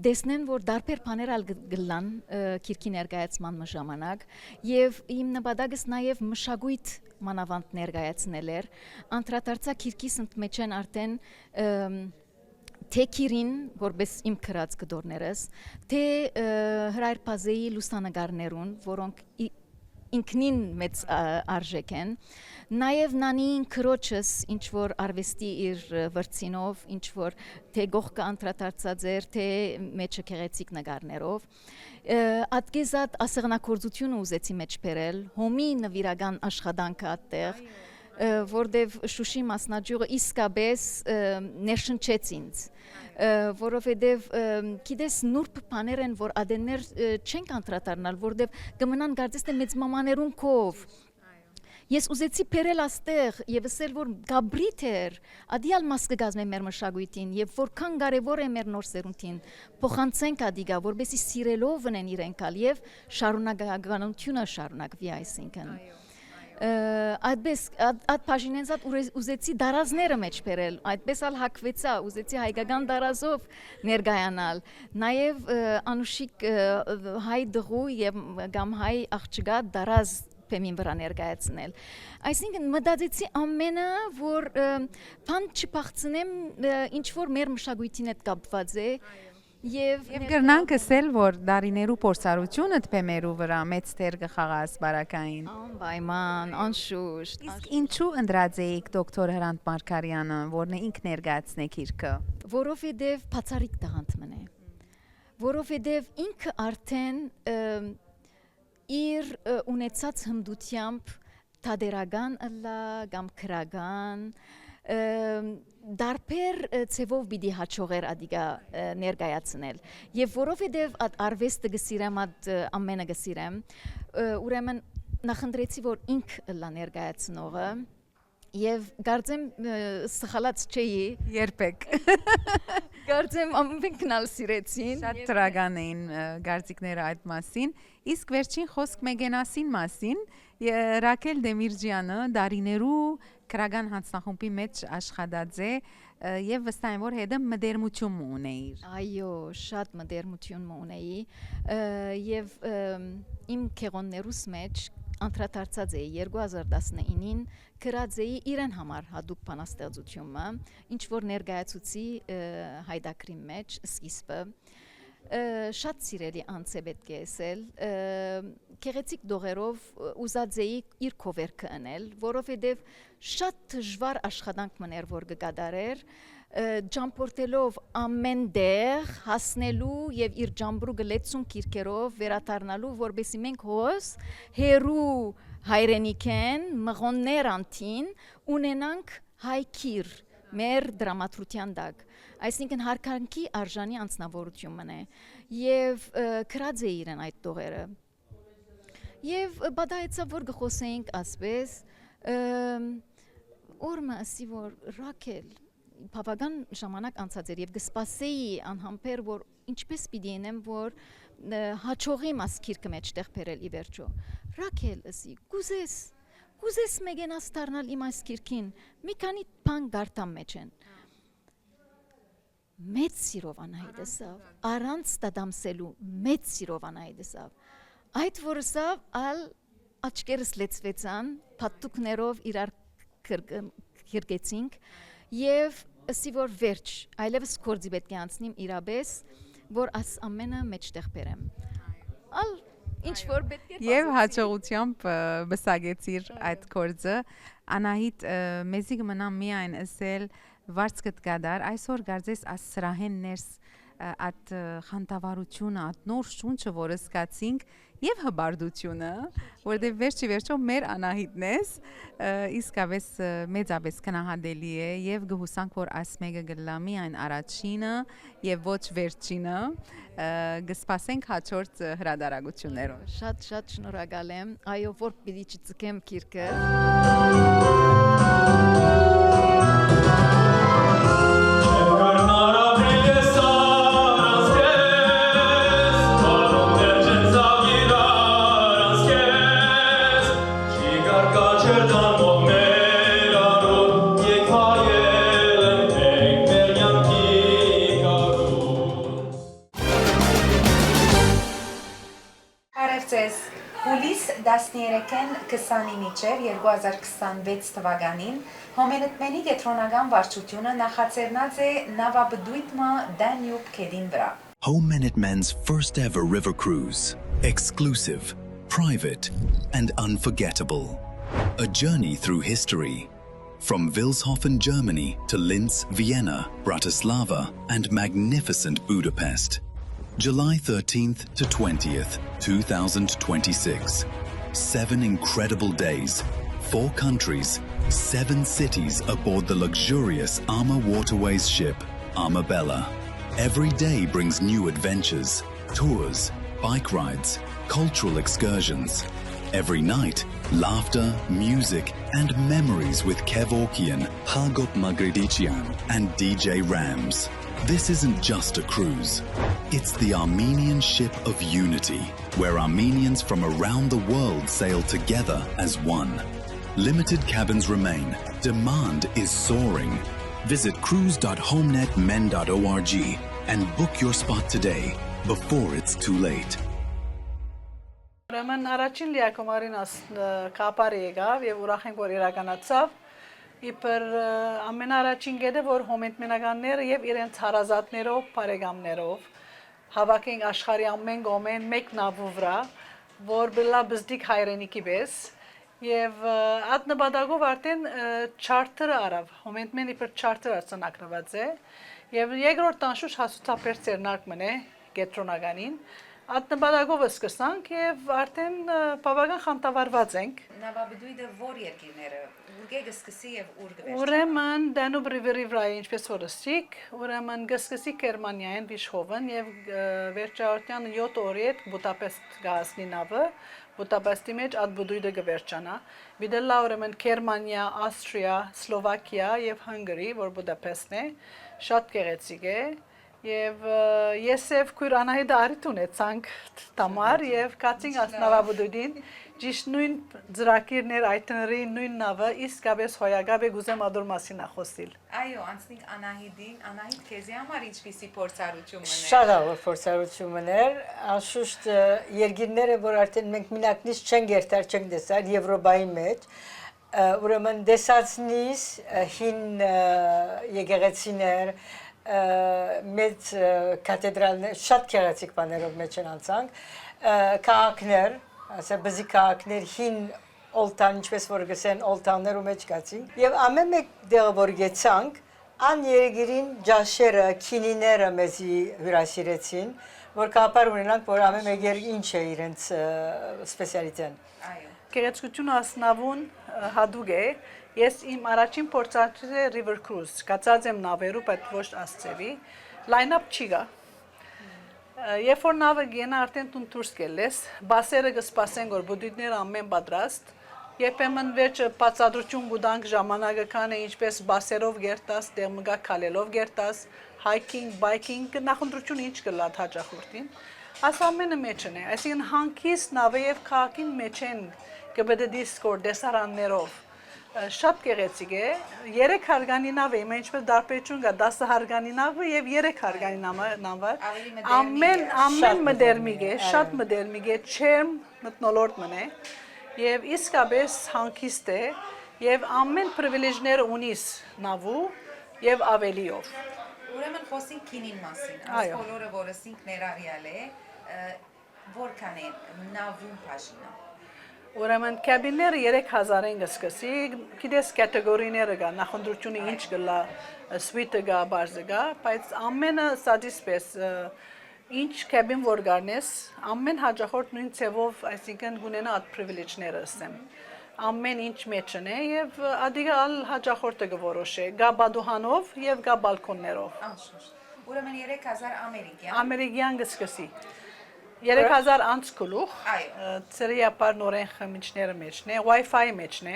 դեսնեն որ դարբեր բաներ ալ գլան քիրքի ներկայացման ժամանակ եւ իմ նպատակս նաև մշակույթ մանավանդ ներկայացնել էր անդրադարձա քիրքիս ընդմեջեն արդեն թե քիրին, որպես իմ քրած գդորներս, թե հրայր բազեի լուսանգարներուն, որոնք ինքնին մեծ արժեք են։ Նաև նանին քրոջս ինչ որ արվեստի իր վրցինով, ինչ որ թե գողքը անդրադարձած էր, թե մեջը գեղեցիկ նկարներով, ատկեզատ ասեղնակորձությունը ուզեցի մեջ բերել, հոմի նվիրական աշխատանքը այդտեղ, որտեվ Շուշի մասնաճյուղը իսկապես ներշնչեց ինձ, որովհետև գիտես նուրբ բաներ են, որ ադեններ չենք անդրադառնալ, որտեվ կմնան կարծես թե մեծ մամաներուն քով։ Ես ուզեցի բերել աստեղ եւ ասել որ գաբրիթ էր, ադիալ մաս կգազմե մեր մշակույթին եւ որքան կարեւոր է մեր նոր սերունդին փոխանցենք ադիգա, որբեսի սիրելով ունեն իրենք ալ եւ շարունակականությունը շարունակվի այսինքն։ Այդպես այդ բաժինենցած ուզեցի դարազները մեջ բերել, այդպես ալ հակվեցա, ուզեցի հայկական դարազով ներկայանալ, նաև անուշիկ հայ դղու եւ կամ հայ աղջկա դարազ փեմին վրա ներկայացնել։ Այսինքն մտածեցի ամենը, որ բան չփախցնեմ, ինչ որ մեր մշակույթին հետ կապված է, Եվ գրնանք ասել, որ դարիներու փորձառությունը թեմերու վրա մեծ տեղ կխաղա ասպարակային։ Անպայման, անշուշտ։ Իսկ ինչու ընդրած էիք դոկտոր Հրանտ Մարգարյանը, որն է ինք ներկայացնեք իրքը։ Որովհետև բացառիկ տաղանդ մնե։ Որովհետև ինքը արդեն իր ունեցած հմդությամբ թադերական ըլլա կամ քրական դարբեր ցևով պիտի հաջողեր ադիգա ներկայացնել եւ որովհետեւ արվեստը գսիրեմ ամենը գսիրեմ ուրեմն նախընտրեցի որ ինք լա ներկայացնողը եւ կարծեմ սխալած չէի երբեք կարծեմ ամենքնալ սիրեցին շատ տրագան էին գարցիկները այդ մասին իսկ վերջին խոսք մեգենասին մասին Ռաքել Դեմիրջյանը դարիներու քրական հանձնախումբի մեջ աշխատած է եւ վստահ եմ որ հետը մդերմություն ունեիր այո շատ մդերմություն ունեի եւ իմ քեղոններուս մեջ անդրադարձած էի 2019-ին գրած էի իրեն համար հadoop բանաստեղծությունը ինչ որ ներկայացուցի հայդակրի մեջ սկիզբը շատ սիրելի անց է պետք է ասել գեղեցիկ դողերով ուզած էի իր քովերքը անել որովհետև շատ դժվար աշխատանք մներ որ կկատարեր ջամփորտելով ամեն դեղ հասնելու եւ իր ջամբրու գլեցուն քիրքերով վերադառնալու որբեսի մենք հոս հերու հայրենիքեն մղոններ անտին ունենանք հայքիր մեր դրամատրության դակ այսինքն հարկանքի արժանի անձնավորություն մնե եւ քրած է իրեն այդ տողերը եւ բադայեցա որ գխոսեինք ասպես օրմը ասի որ Ռաքել բավական ժամանակ անցած էր եւ գսպասեի անհամբեր որ ինչպես պիտի ենեմ որ հաջողի մասքիրքը մեջտեղ բերել ի վերջո Ռաքել ասի Կուզես մեգենաս դառնալ իմ այս քիրքին, մի քանի բան գարտամ մեջ են։ Մեծ սիրով Անահիտեսավ, առանց դադամսելու մեծ սիրով Անահիտեսավ։ Այդ որսավ ալ աչքերս լեցվեցան, փաթուկներով իրար քրկեցինք եւ ասի որ վերջ, այլևս կորձի պետք է անցնիմ իրապես, որ աս ամենը մեջտեղ բերեմ։ Ալ Ինչ որ պետք է Եվ հաջողությամբ բսագեցիր այդ կորձը Անահիտ մեզի կմնա միայն ասել վարձկտ կադար այսօր գարձես աս սրահեն ներս այդ խանդավառությունը այդ նոր շունչը որը սկացինք եւ հբարդությունը որտեղ վերջի վերջո մեր Անահիտն ես իսկապես մեծապես կնահատելի է եւ գհուսանք որ այս մեկը գլա միայն առաջինը եւ ոչ վերջինը գսպասենք հաջորդ հրադարագություններով շատ շնորհակալ եմ այո որ պիտի չծկեմ քիրքը Հուլիս 13-ին 20-ի միջև 2026 թվականին Հոմենտմենի կենտրոնական վարչությունը նախաձեռնած է նավաբդույթը Danube քեդին վրա Home Minutemen's first ever river cruise. Exclusive, private and unforgettable. A journey through history. From Vilshofen, Germany to Linz, Vienna, Bratislava, and magnificent Budapest. July 13th to 20th, 2026. 7 incredible days, 4 countries, 7 cities aboard the luxurious Arma Waterways ship, Armabella. Every day brings new adventures, tours, bike rides, cultural excursions. Every night, laughter, music, and memories with Kev Orkian, Hagop Magridichian, and DJ Rams. This isn't just a cruise. It's the Armenian ship of unity, where Armenians from around the world sail together as one. Limited cabins remain. Demand is soaring. Visit cruise.homenetmen.org and book your spot today before it's too late. Ուրեմն առաջին լիակոմարին կապար եկավ եւ ուրախ ենք որ իրականացավ իբր ամենաառաջին գեդը որ հոմենտմենականները եւ իրենց հարազատներով բարեկամներով հավաքենք աշխարհի ամեն գոմեն մեկ նավու վրա որ բլա բզդիկ հայրենիքի պես եւ այդ նպատակով արդեն չարտերը արավ հոմենտմեն իբր չարտեր արցանակրված է եւ երկրորդ տանշուշ հասուցապեր ծերնարկ մնե գետրոնականին Այդ նպատակով սկսանք եւ արդեն բավական խանդավառված ենք։ Նավաբդույդը որ երկիրները ուր գսկսի եւ ուր գվերջ։ Ուրեմն Danube River-ի վրա ինչպես որ ասիկ, ուրեմն գսկսի Գերմանիայեն Վիշհովեն եւ վերջավորության 7 օրի հետ Բուդապեստ գահասնի նավը, Բուդապեստի մեջ այդ բդույդը գվերջանա։ Վիդելա ուրեմն Գերմանիա, Ավստրիա, Սլովակիա եւ Հունգարի, որ Բուդապեստն է, շատ գեղեցիկ է։ Եվ ես եւ քույր Անահիտ արիտ ունեցանք տամար եւ կացինք ասնավաբուդին ճիշտ նույն ծրակիրներ այդների նույն նավը իսկապես հոյագավ է գուզեմ ադոր մասին ախոսիլ Այո, անցնիկ Անահիտին, Անահիտ քեզի համար ինչպիսի փորձառություն մներ Շատ լավ փորձառություն մներ, անշուշտ երկիրները որ արդեն մենք մինակնից չենք երթար, չենք տեսար Եվրոպայի մեջ ուրեմն դեսածնից հին եկեղեցիներ մեծ կաթեդրալներ, շատ գեղեցիկ բաներով մեջ են անցանք, քաղաքներ, ասե բզի քաղաքներ, հին օլտան, ինչպես որ գսեն օլտաններու մեջ գացինք, եւ ամեն մեկ դեղը որ գեցանք, ան երեգիրին ջաշերը, քինիները մեզի հյուրասիրեցին, որ կապար ունենանք, որ ամեն մեկ ինչ է իրենց սպեսիալիտեն։ Գեղեցկությունը ասնավուն հադուկ է, Ես իմ առաջին փորձարկությունը River Cruise, կացած եմ նավերու, բայց ոչ ասցեվի, line-up չի գա։ Երբ որ նավը գենա արդեն տուն դուրս գելես, բասերը կսպասեն, որ բուդույթները ամեն պատրաստ, երբեմն վերջը բացատրություն գուտանք ժամանակը քանը ինչպես բասերով գերտաս, դեղմգա քալելով գերտաս, hiking, biking, նախընտրությունը ինչ կլատ հաճախորդին։ Աս ամենը մեջն է, այսինքն հանգիստ նավը եւ քաղաքին մեջ են կբդե դիսկոր դեսարաններով Շատ գեղեցիկ է, 3 հարգանի նավ է, ինչպես դարբերություն կա 10 հարգանի նավը եւ 3 հարգանի նավը, ամեն մդերմիկ է, շատ մդերմիկ է, չերմ մթնոլորտ մնե եւ իսկապես հանգիստ է եւ ամեն պրիվիլեջները ունիս նավու եւ ավելիով։ Ուրեմն խոսենք քինին մասին, այս բոլորը որը սինք ներառյալ է, որքան է նավուն բաժինը Ուրեմն կաբինները 3000-ին կսկսի, գիտես կատեգորիները կա, նախընտրությունը ինչ կլա, սվիտը կա, բարձը կա, բայց ամենը սադիսպես, ինչ կաբին որ գարնես, ամեն հաճախորդ նույն ծևով, այսինքն գունենա այդ պրիվիլեջները ասեմ, ամեն ինչ մեջն է և ադիգա ալ հաճախորդը կորոշ է, գա բադուհանով և գա բալքոններով։ Ուրեմն 3000 ամերիկյան։ Ամերիկյան կսկսի։ 3000 անցկուլուղ, ծրիապար նորեն խմիչները մեջն է, Wi-Fi մեջն է,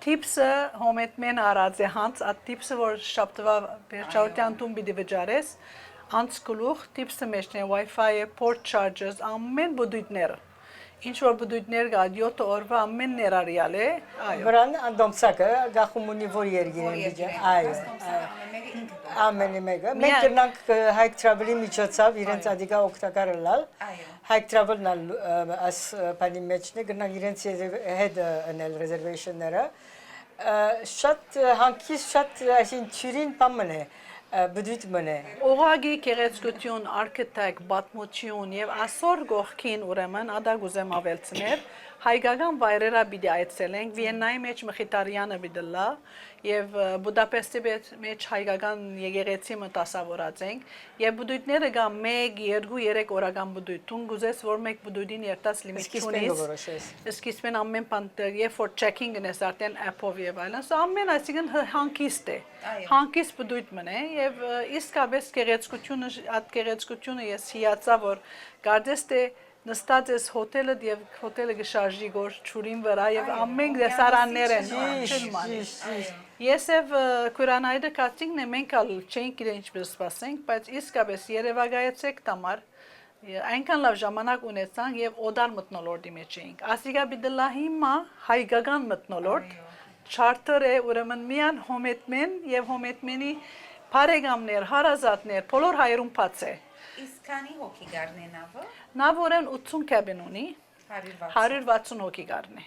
տիպսը հոմետմեն արած է հանց, այդ տիպսը որ շապտվա վերջավորության տուն բիդի վջարես, անցկուլուղ, տիպսը մեջն է, Wi-Fi-ը, port charges, ամեն բդույթները, ինչ որ բդույթներ կա 7 օրվա ամեն ներառյալ է, Վրան անդոմսակը գախում ունի որ երգին այո, ամենի մեկը, մենք կրնանք Hike Travel-ի միջոցով իրենց ադիգա օգտակարը լալ, Hike Travel-ն աս բանի մեջն է, կրնանք իրենց հետ ընել reservation-ները, շատ հանկիս, շատ այսին չյուրին պամն է, բդույթ մնե։ Ուղղակի գեղեցկություն, արքիտեկտ, պատմություն եւ այսօր գողքին ուրեմն ադա գուզեմ ավելցներ հայկական վայրերը պիտի այցելենք Վիեննայի մեջ Մխիթարյանը պիտի եւ Բուդապեստի մեջ հայկական եկեղեցի մտասավորացենք եւ բդույթները գա 1, 2, 3 օրական բդույթ տուն գուզես որ մեկ բդույթին երտաս լիմիտ չունիս սկիզբեն ամեն բան երբ որ checking-ն ես արդեն app-ով եւ այլն ամեն այսինքն հանգիստ է հանգիստ բդույթ մնե եւ իսկապես գեղեցկությունը ես հիացա որ գարդես թե նստած ես հոթելը եւ հոթելը գշարժի գոր ճուրին վրա եւ ամեն դեսարաններ են ես եւ Կուրանայդը կացինքն է մենք ալ չենք իրեն ինչպես սպասենք բայց իսկապես Երևանայեցեք տամար այնքան լավ ժամանակ ունեցանք եւ օդար մտնոլորտի մեջ էինք ասիգա բիդլա հիմա հայկական մտնոլորտ չարտեր է ուրեմն միան հոմետմեն եւ հոմետմենի բարեկամներ հարազատներ բոլոր հայրում բաց է Իսկ քանի հոգի գարնե նավը? Նավը ուրեմն 80 կաբին ունի 160 հոգի գարնե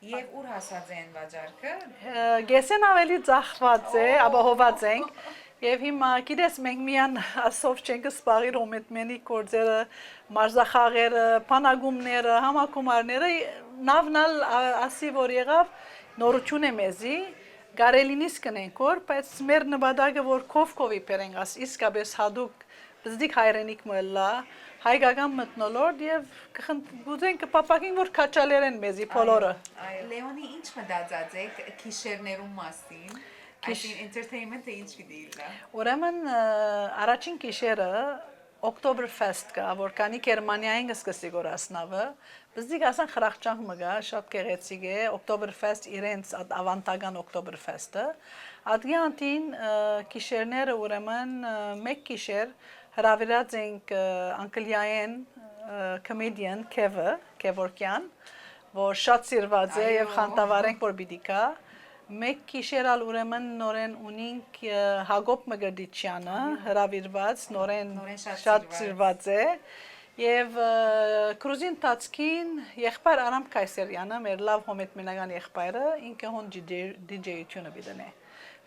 Եվ ուր հասած են վաճառքը? Գեսեն ավելի ծախված է, ապահոված ենք Եվ հիմա գիտես մենք միան ասով չենք սպաղիր հոմետմենի գործերը, մարզախաղերը, փանագումները, համակումարները նավնալ ասի որ եղավ նորություն է մեզի Գարելինից կնենք որ, բայց մեր նպատակը որ կովկովի բերենք աս իսկապես հadoop Բզդիկ հայրենիք մըլլա, հայկական մտնոլորտ եւ գուզենք կպապակին որ քաչալեր են մեզի բոլորը։ Լեոնի ինչ մտածած եք քիշերներում մասին, այսին entertainment-ը ինչ գիտի իլա։ Ուրեմն առաջին քիշերը Oktoberfest կա, որ կանի Գերմանիային սկսի գորասնավը, բզդիկ ասան խրախճանք մգա, շատ գեղեցիկ է, Oktoberfest իրենց ավանտական Oktoberfest-ը, ադգյանտին քիշերները ուրեմն մեկ քիշեր հրավիրած ենք Անգլիայեն comedian Քևորքյան, որ շատ սիրված է եւ խանդավառ ենք որ պիտի կա։ Մեկ քիշերալ ուրեմն նորեն ունենք Հակոբ Մգրդիչյանը հրավիրված նորեն շատ սիրված է եւ կրուզին տածքին եղբայր Արամ Կայսերյանը մեր լավ հոմետմենական եղբայրը ինքը հոն DJ-ությունը բիդնե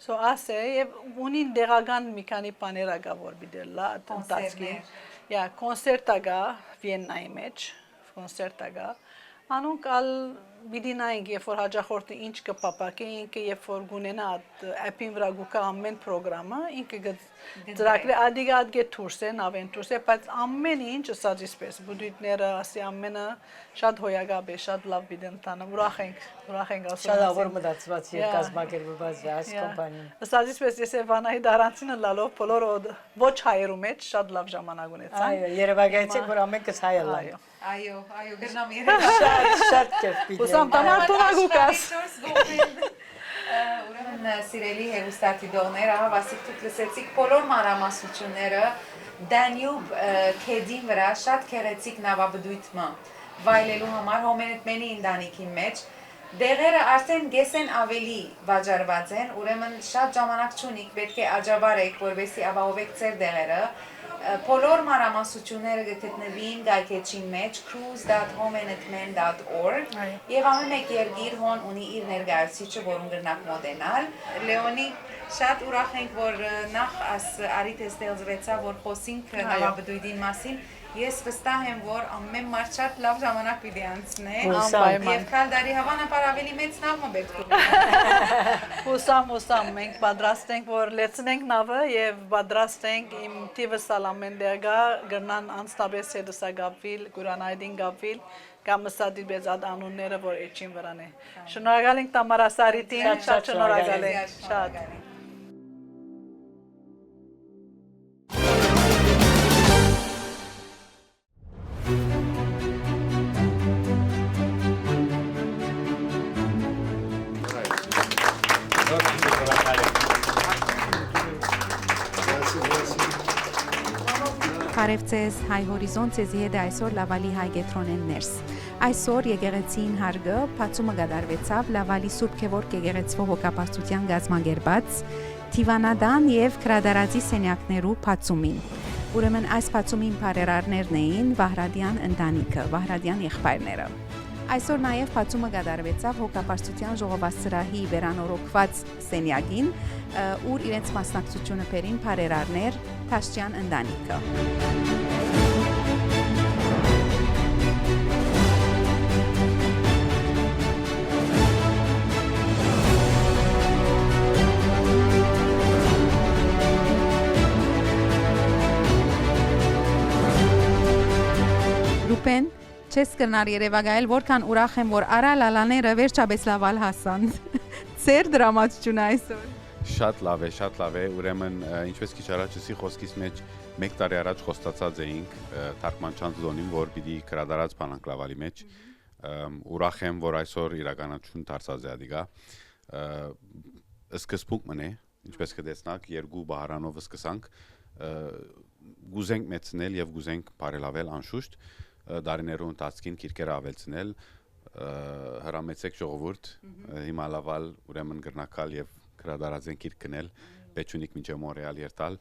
So ասե եւ ունին դեղական մի քանի բաներ ագա որ բիդելա տածքին Yeah կոնցերտ ագա Վիեննայի մեջ կոնցերտ ագա Անոնք ալ բիդինայինք, երբ որ հաջախորդը ինչ կպապակի, ինքը երբ որ գունենա əpin վրա գուկա ամեն պրոգրամը, ինքը ծրագրի ադիգա ադգե թուրս է, նավեն թուրս է, բայց ամեն ինչ ասած իսպես, բուդույթները, ասի ամենը շատ հոյագապ է, շատ լավ բիդեն տանը, ուրախ ենք ասում։ Շատ ավոր մտածված և կազմակերպված է այս կոմպանիան։ Ասած իսպես ես է վանայի դարանցինը լալով, բոլոր ոչ հայերու մեջ շատ լավ ժամանակ ունեցան։ Այո, երևակայեցեք, որ ամենքս հայ ալայ։ Այո, գրնամ երևա։ Շատ կեվ պիտի։ Ուսամ տամար տունագուկաս։ Ուրեմն սիրելի հերուստատիդողներ, ահա Վասիկ դուք լսեցիք բոլոր մանրամասնությունները Դանյուբ քեդին վրա շատ գեղեցիկ նավաբդույթը վայելելու համար հոմետմենի ընտանիքի մեջ դեղերը արդեն գեսեն ավելի վաճառված են, ուրեմն շատ ժամանակ չունիք, պետք է աջակցեք, որովհետեւ ապահովեք ձեր դեղերը Բոլոր մանրամասնությունները գտնվին գայքեչի մեջ cruise.homenetmen.org եւ ամեն մեկ երկիր հոն ունի իր ներկայացուցիչը, որուն գրնակ մոդենալ։ Լեոնի շատ ուրախ ենք, որ նախ արիտ ստեղծվեցավ, որ խոսենք նավաբդույթին մասին։ Ես վստահ եմ, որ ամեն մարդ շատ լավ ժամանակ պիտի անցնե եւ քալդարի հավանաբար ավելի մեծ նավ պետք է Հուսամ, մենք պատրաստ ենք, որ լեցնենք նավը եւ պատրաստ ենք իմ թիվս սալամենդեգա գրնան անստաբես հետսագապվիլ, Գուրանայդին գապվիլ կամ սադիբեզ անունները, որ էջին վրան է։ Շնորհակալ ենք Տամարասարիտին, շատ շնորհակալ ենք, շատ Բարև ձեզ, հայ հորիզոնտ ձեզի հետ այսօր լավալի հայ գետրոնեն ներս։ Այսօր եկեղեցին հարգը փացումը գդարվեցավ լավալի Սուրբ Գևորգ եկեղեցվո հոգապաստության գազմագերբած Թիվանադան եւ Քրադարածի սենյակներու փացումին։ Ուրեմն այս փացումին բարերարներն էին Վահրադյան ընտանիքը, Վահրադյան եղբայրները։ Այսօր նաև բացումը կատարվեցավ հոգապարծության ժողովասրահի վերանորոգված սենյակին, ուր իրենց մասնակցությունը բերին բարերարներ Փաշտյան ընտանիքը։ Ռուպեն, չես կրնար երևակայել, որքան ուրախ եմ, որ արա լալաները վերջապես լավալ հասան։ Ձեր դրամատությունը այսօր։ Շատ լավ է, ուրեմն ինչպես քիչ առաջ ասի խոսքից մեջ 1 տարի առաջ խոստացած էինք թարգմանչան զոնին, որ պիտի գրադարած բանանք լավալի մեջ։ Ուրախ եմ, որ այսօր իրականություն դարձած է ադիգա։ Սկզբունք մնե, ինչպես կտեսնաք, 2 բահարանով սկսանք, գուզենք մեծնել եւ գուզենք բարելավել անշուշտ, դարիներու ընթացքին քիրքերը ավելցնել, հրամեցեք ժողովուրդ, հիմա լավալ ուրեմն գրնակալ եւ գրադարածեն քիրք գնել, Պեչունիկ մինչև Մոնրեալ երթալ,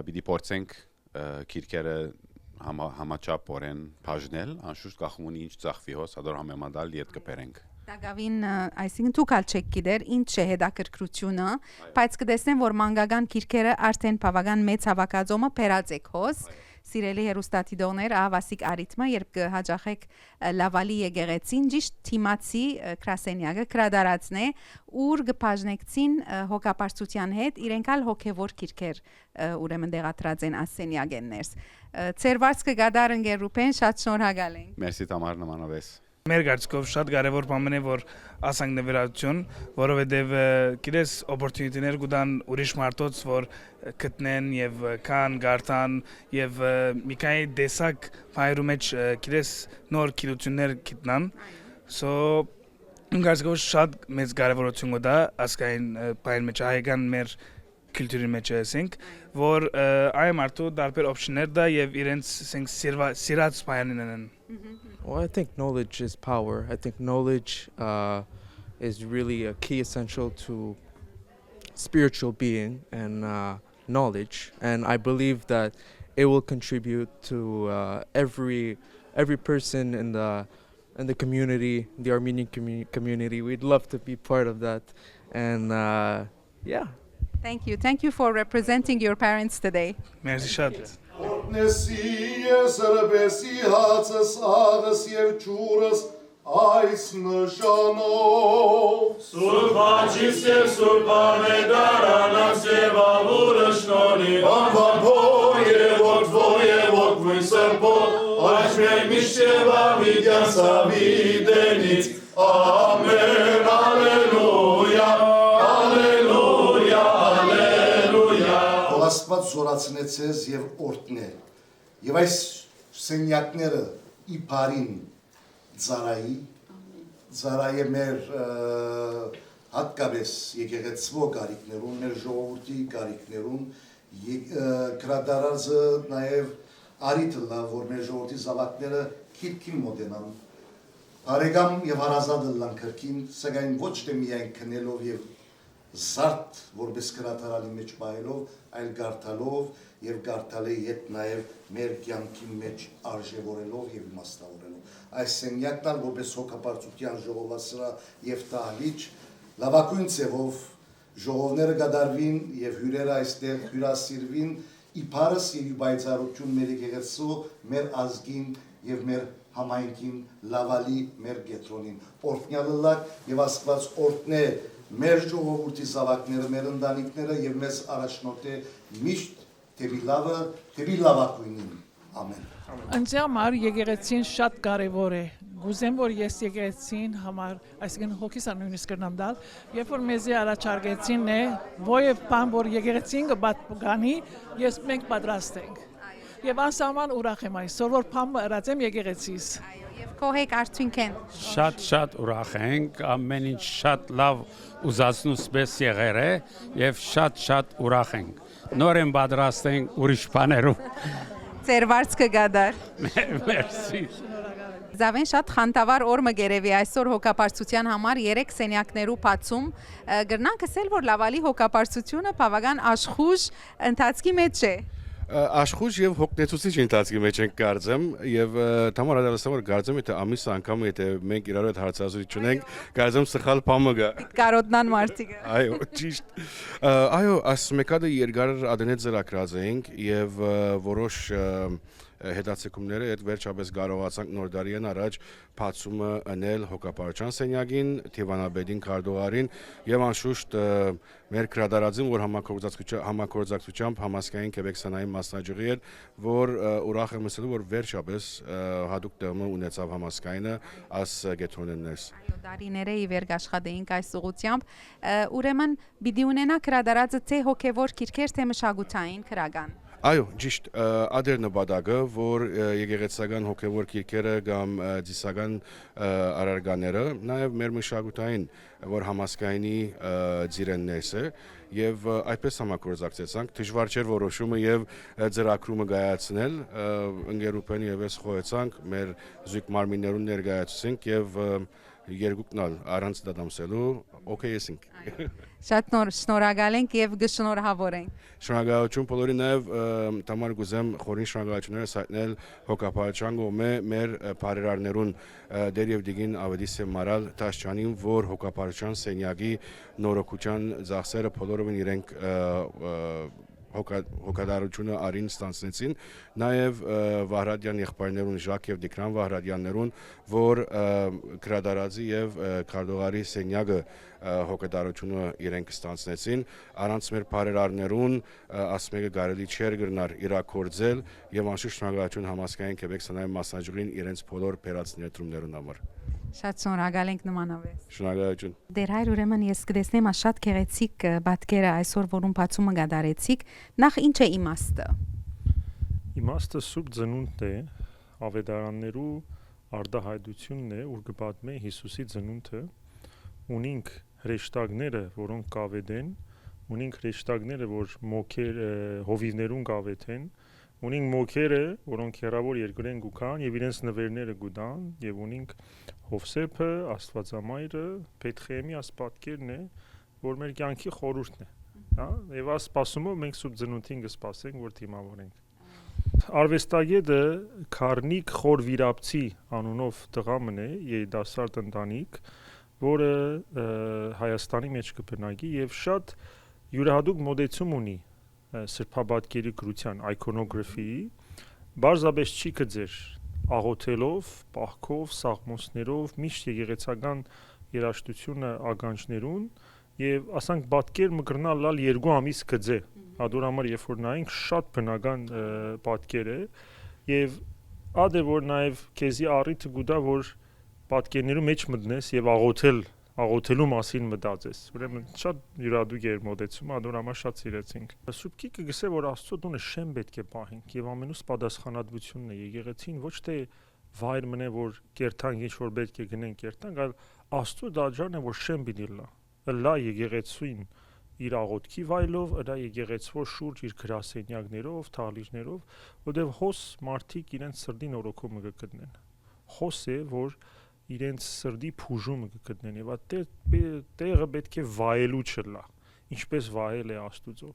պիտի փորձենք քիրքերը համաչափորեն բաժնել, անշուշտ կախում ունի ինչ ծախվի հոս, հադոր համեմատալ ետ կբերենք։ Դագավին, այսինքն դուք ալ չեք գիտեր ինչ է հետաքրքրությունը, բայց կտեսնեմ, որ մանկական քիրքերը արդեն բավական մեծ հավաքածոմը բերած եք հոս, սիրելի հերոստատիդողներ, Վասիկ Արիթմը, երբ կհաջախեք լավալի եկեղեցին, ճիշտ թիմացի քրասենյակը գրադարածն է, ուր կբաժնեկցին հոգապարծության հետ, իրենք ալ հոգևոր քիրքեր ուրեմն դեղատրած են ասենյակեններս։ Ձեր վարձքը գադար ընկեր Ռուպեն, շատ շնորհակալ ենք։ Մերսի Տամար նմանավես։ Մեր կարծիքով շատ կարևոր բան է, որ ասանք նվիրատություն, որովհետև գիտես օպորտունիտիներ կտան ուրիշ մարդոց, որ գտնեն եւ կան գարտան եւ մի քանի դեսակ հայրու մեջ գիտես նոր գիտություններ գտնան։ So իմ կարծիքով շատ մեծ կարևորություն կտա ասկային բան մեջ հայկական մեր քուլտուրի մեջ ասենք, որ այ մարդու դարբեր օպշններ դա եւ իրենց ասենք սիրած բանին են։ Well, I think knowledge is power. I think knowledge is really a key essential to spiritual being and knowledge. And I believe that it will contribute to every person in the community, the Armenian community. We'd love to be part of that. And yeah. Thank you. Thank you for representing your parents today. Merci շատ։ Օրտնեսի ես ռբեսի հացս աղս և ճուրս այս նշանով Սուրբ հաչիս և սուրբ ամեդարանաց և ավուրը շնորի Անվան փոր և ոտվույն սրպոտ Այս մեր միշտ և ավիդյան սավիդենից Ամեն, ալելույա, ալելույա, ալելույա Աստված զորացնեց ես և օրտնե և այս սենյակները իպարին ձարայի մեր հատկապես եկեղեցվո կարիքներուն, մեր ժողովուրդի կարիքներուն գրադարածը նաև արիթը լավ, որ մեր ժողովուրդի զավակները քիրքին մոտենան Արեգամ և հարազադը լան կրքին, սակայն ոչ թե միայն քնելով և զարդ, որպես գրադարանի մեջ բայելով, այլ գարտալով և գարտալի հետ նաև մեր կյանքի մեջ արժևորելով և իմաստավորելով։ Այս սենյակն ալ որպես հոգապարծության ժողովասրահ և տահլիճ լավագույն ձևով ժողովները կդարվին և հյուրերը այստեղ հյուրասիրվին իբարս և իբայցարություն մեր եկեղեցու, մեր ազգին և մեր համայնքին լավալի մեր գետրոնին։ Օրտնյալը լակ և Աստված օրտնե մեր ժողովուրդի զավակները, մեր ընտանիքները և մեզ առաջնորդ է միշտ թեպի լավը, թեպի լավակույնին։ Ամեն։ Ինձ համար եկեղեցին շատ կարևոր է։ Գուզեմ, որ ես եկեղեցին համար, այսինքն հոգիս նույնիսկ կրնամ դալ, երբ որ մեզի առաջարկեցին է, ովև բան, որ եկեղեցին կգանի, մենք պատրաստ ենք։ Եվ անսահման ուրախ եմ այսօր, որ բան ըրացեմ եկեղեցիս։ Եվ կողեք արդյունք են։ Շատ ուրախ ենք, ամեն ինչ շատ լավ ուզածնուս պես եղեր է և շատ ուրախ ենք։ Նոր են պատրաստ ենք ուրիշ բաներով։ Ձեր վարձքը գադար։ Մերսի։ Զավեն շատ խանդավառ օր մը գերևի այսօր հոգապարծության համար 3 սենյակներու բացում գրնանք ասել որ լավալի հոգապարծությունը բավական աշխուժ ընթացքի մեջ է։ Աշխուժ եւ հոգնեցուցիչ ընթացքի մեջ ենք կարծեմ եւ Թամար հադավասան որ կարծեմ եթե ամիս անգամ եթե մենք իրար հետ հարցազրույց ունենք կարծեմ սխալ բամը գա Կարոտնան մարդիկ Այո ճիշտ Այո աս մեկադը երկար ադենետ զրակրած էինք եւ որոշ հետացեկումները այդ վերջապես կարողացանք նոր դարիեն առաջ բացումը անել հոգապարության սենյակին, Թիվանաբեդին Կարդողարին եւ անշուշտ մեր քրադարածին, որ համագործակցությամբ համասկային Կեբեքսանային մասնաճյուղի էր, որ ուրախ եմ ասելու, որ վերջապես հadoop տեղը ունեցավ համասկայինը աս գեթոնեններս։ Այո, դարիները ի վերջ աշխատեինք այս ուղղությամբ, ուրեմն պիտի ունենա քրադարածը թե հոգեվոր քիրքեր, թե մշակութային քրագան։ Այո, ճիշտ, ադեր նպատակը, որ եկեղեցական հոգևոր քիրքերը կամ ծիսական արարկաները, նաև մեր մշակութային, որ համասկայնի ծիրեններս է, եւ այդպես համագործակցեցանք, դժվար չէր որոշումը եւ ծրագրումը կայացնել, ընկերուհին եւ ես խոհեցանք, մեր զույգ մարմիններուն ներկայացուցենք եւ երկուքնալ առանց դադամսելու օքեյ էսինք։ Շատ շնորհակալ ենք եւ գշնորհավոր ենք։ Շնորհակալություն բոլորին նաև Թամար գուզեմ խորին շնորհակալությունները սայտնել հոգապարության կողմէ մեր բարերարներուն դեր եւ դիգին ավետիսը մարալ Տաշճանին, որ հոգապարության սենյակի նորոգության ծախսերը բոլորովին իրենք հոգադարությունը արին ստանցնեցին, նաև Վահրադյան եղբայրներուն Ժակ եւ Դիկրան Վահրադյաններուն, որ քրադարածի եւ Կարդողարի սենյակը հոգադարությունը իրենք ստանցնեցին, առանց մեր բարերարներուն ասմեկը կարելի չէր գրնար իրակորձել եւ անշուշտ շնորհակալություն համասկային Կեբեքսանային մասնաճյուղին իրենց բոլոր բերած ներդրումներուն համար։ Շատ շնորհակալ ենք նմանավես։ Շնորհակալություն։ Դեր հայր ուրեմն ես կտեսնեմ շատ գեղեցիկ պատկերը այսօր որում բացումը գդարեցիք, նախ ինչ է իմաստը։ Իմաստը սուրբ ծնունդն է, ավետարաններու արդահայտությունն է, ուր կպատմե Հիսուսի ծնունդը, ունինք հրեշտակները, որոնք կավետեն, ունինք հրեշտակները, որ մոքեր հովիվներուն կավետեն, ունինք մոքերը, որոնք հեռավոր երկրեն գուքան եւ իրենց նվերները գուտան եւ ունինք Հովսեփը, Աստվածամայրը, Բեթխեհեմի ասպատկերն է, որ մեր կյանքի խորհուրդն է, հա, եւ այս սպասումով մենք սուրբ ծնունդին կսպասենք, որ դիմավորենք։ Արվեստագետը Քարնիկ Խորվիրապցի անունով տղամն է, երիտասարդ ընտանիք, որը Հայաստանի մեջ կբնակի եւ շատ յուրահատուկ մոդեցում ունի սրբապատկերի գրության, iconography-ի, բարձաբես չի կձեր աղոթելով, պահքով, սաղմոսներով, միշտ եկեղեցական երաժշտությունը ագանջներուն եւ ասանք պատկեր մկրնալ լալ 2 ամիս կձե։ Ադոր համար երբ որ նայենք շատ բնական պատկեր է եւ ադե որ նաեւ քեզի առիթը գուտա որ պատկերներու մեջ մտնես եւ աղոթելու մասին մտածես։ Ուրեմն շատ յուրահատուկ էր մոդեցումը, ադոր համար շատ սիրեցինք։ Սուրբ Գիրքը գսե որ Աստծո տունը շեմ պետք է պահենք եւ ամենուց պատասխանատվությունն է եկեղեցին ոչ թե վայր մնե որ կերտանք ինչ որ պետք է գնենք կերտանք, այլ Աստծո դաջարն է որ շեմ պիտի լա եկեղեցին իր աղոթքի վայլով, դա եկեղեցվոր շուրջ իր գրասենյակներով, թաղիջներով, որտեղ հոս մարդիկ իրենց սրտին օրոքումը կգտնեն։ Հոս է որ իրենց սրդի փուժումը կգտնեն եւ այդ տեղը պետք է վայելու չլա ինչպես վայել է Աստուծո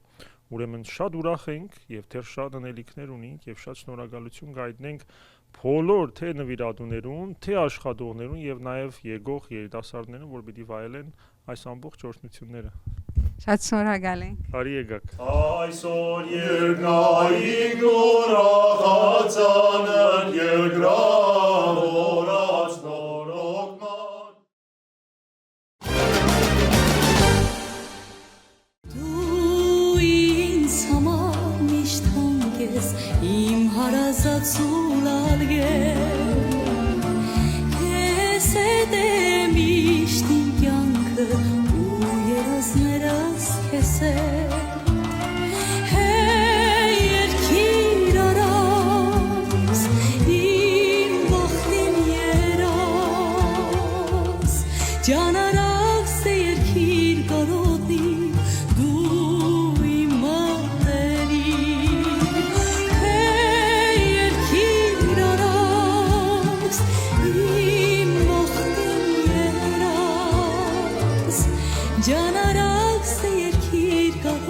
ուրեմն շատ ուրախ ենք եւ դեռ շատ անելիքներ ունենք եւ շատ շնորհակալություն կայտնենք բոլոր թե նվիրատուներուն թե աշխատողներուն եւ նաեւ եկող երիտասարդներուն որ պիտի վայելեն այս ամբողջ օրհնությունները Շատ շնորհակալ ենք Արի եկաք Այսօր երկնային ուրախացանն երկրավորած նորոգման Դու ինձ համար միշտ հանգես իմ հարազատ սուլալգեր Քեզ հետ է միշտ իմ կյանքը Երազներս քեզ է Հեյ երկիր արած իմ բախտին երաս Ջանարախս է երկիր կարոտի դու իմ մատերի Հեյ երկիր արած իմ բախտին երաս Ջանարախս է երկիր կարոտի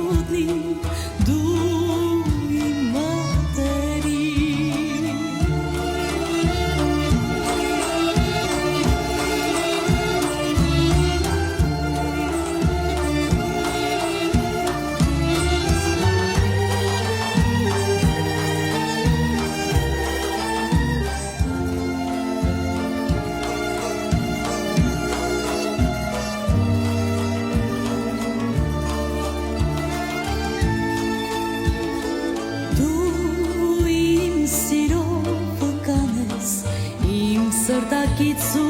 Կիցու